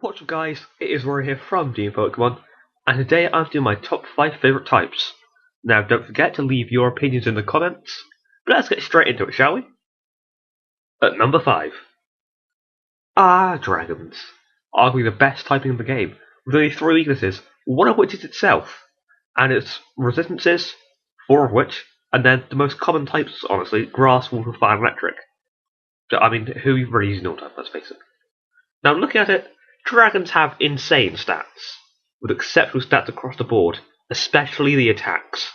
What's up guys, it is Rory here from Team Pokemon, and today I'm doing my top 5 favourite types. Now don't forget to leave your opinions in the comments, but let's get straight into it, shall we? At number 5. Dragons. Arguably the best typing in the game, with only 3 weaknesses, one of which is itself, and its resistances, 4 of which, and then the most common types, honestly, Grass, Water, Fire, and Electric. So, I mean, who really uses Normal type, let's face it. Now looking at it, dragons have insane stats, with exceptional stats across the board, especially the attacks.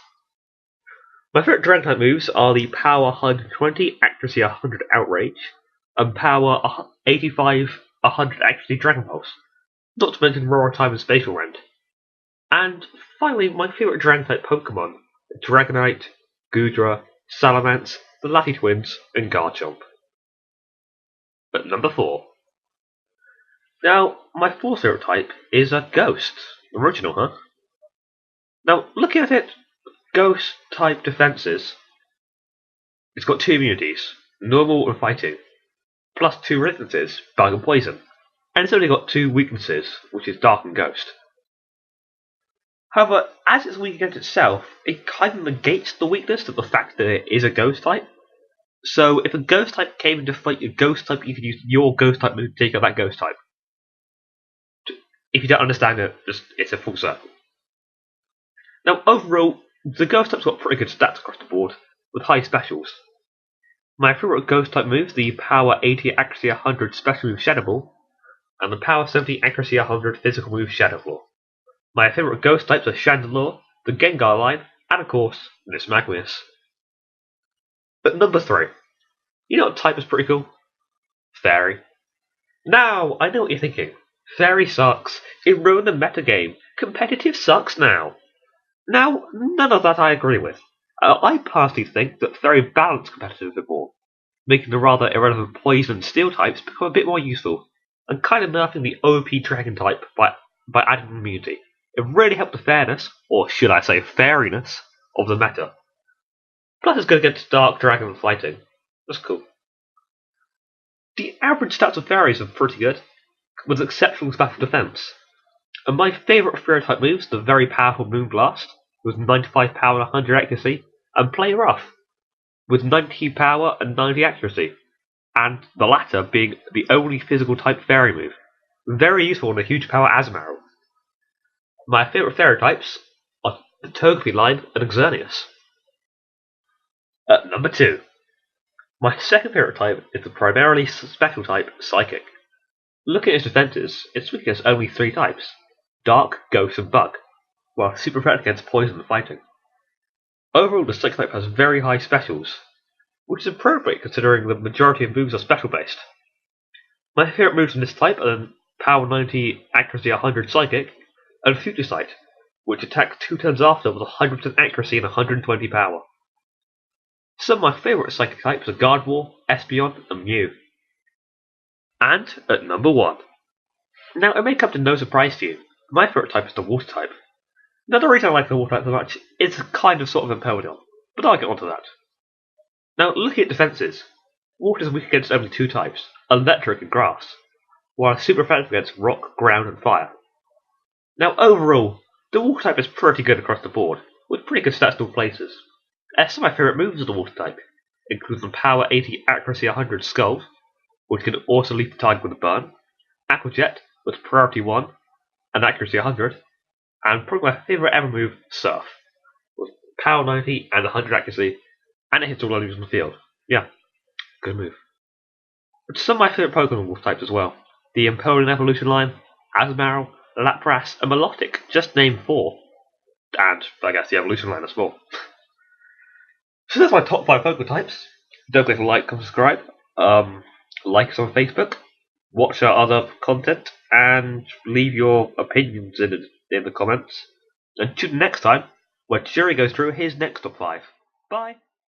My favourite dragon type moves are the Power 120, Accuracy 100 Outrage, and Power 85, 100 Accuracy Dragon Pulse, not to mention Roar Time and Spatial Rend. And finally, my favourite dragon type Pokemon, Dragonite, Goodra, Salamence, the Lati Twins, and Garchomp. At number 4. Now, my fourth favourite type is a Ghost. Original, huh? Now, looking at it, Ghost type defences. It's got 2 immunities, Normal and Fighting, plus 2 resistances, Bug and Poison, and it's only got 2 weaknesses, which is Dark and Ghost. However, as it's weak against itself, it kind of negates the weakness of the fact that it is a Ghost type. So, if a Ghost type came into fight your Ghost type, you could use your Ghost type move to take out that Ghost type. If you don't understand it, it's a full circle. Now, overall, the Ghost type's got pretty good stats across the board, with high specials. My favourite Ghost type moves, the Power 80 Accuracy 100 special move Shadow Ball, and the Power 70 Accuracy 100 physical move Shadow Claw. My favourite Ghost types are Chandelure, the Gengar line, and of course, Miss Magnius. At number 3, you know what type is pretty cool? Fairy. Now, I know what you're thinking. Fairy sucks. It ruined the metagame. Competitive sucks now. Now, none of that I agree with. I personally think that Fairy balanced competitive a bit more, making the rather irrelevant Poison and Steel types become a bit more useful, and kind of nerfing the OP Dragon type by adding immunity. It really helped the fairness, or should I say fairiness, of the meta. Plus it's good against Dark Dragon and Fighting. That's cool. The average stats of Fairies are pretty good, with exceptional special defense. And my favourite Fairy type moves, the very powerful Moonblast, with 95 power and 100 accuracy, and Play Rough, with 90 power and 90 accuracy, and the latter being the only physical type Fairy move. Very useful in a huge power Azumarill. My favourite Fairy types are the Togepi line and Xerneas. At number 2. My second favourite type is the primarily special type Psychic. Looking at its defences, it's weak against only 3 types, Dark, Ghost and Bug, while super effective against Poison and Fighting. Overall, the Psychic type has very high specials, which is appropriate considering the majority of moves are special based. My favourite moves from this type are the Power 90, Accuracy 100 Psychic, and Future Sight, which attacks 2 turns after with 100% accuracy and 120 power. Some of my favourite Psychic types are Gardevoir, Espeon, and Mew. And at number 1. Now, it may come to no surprise to you, my favourite type is the Water type. Now, the reason I like the Water type so much is kind of sort of Empoleon, but I'll get onto that. Now, looking at defences, Water is weak against only 2 types, Electric and Grass, while it's super effective against Rock, Ground and Fire. Now, overall, the Water type is pretty good across the board, with pretty good stats in all places. Some of my favourite moves of the Water type include the Power 80 Accuracy 100 Skull, which can also leave the target with a burn, Aqua Jet with Priority 1 and Accuracy 100, and probably my favourite ever move, Surf, with Power 90 and 100 accuracy, and it hits all enemies on the field. Yeah, good move. But some of my favourite Pokemon Water types as well, the Empoleon Evolution line, Azumarill, Lapras and Milotic, just named 4, and I guess the Evolution line as well. So that's my top 5 Pokemon types. Don't forget to like and subscribe. Like us on Facebook, watch our other content, and leave your opinions in the comments. And tune in next time, where Jerry goes through his next top 5. Bye!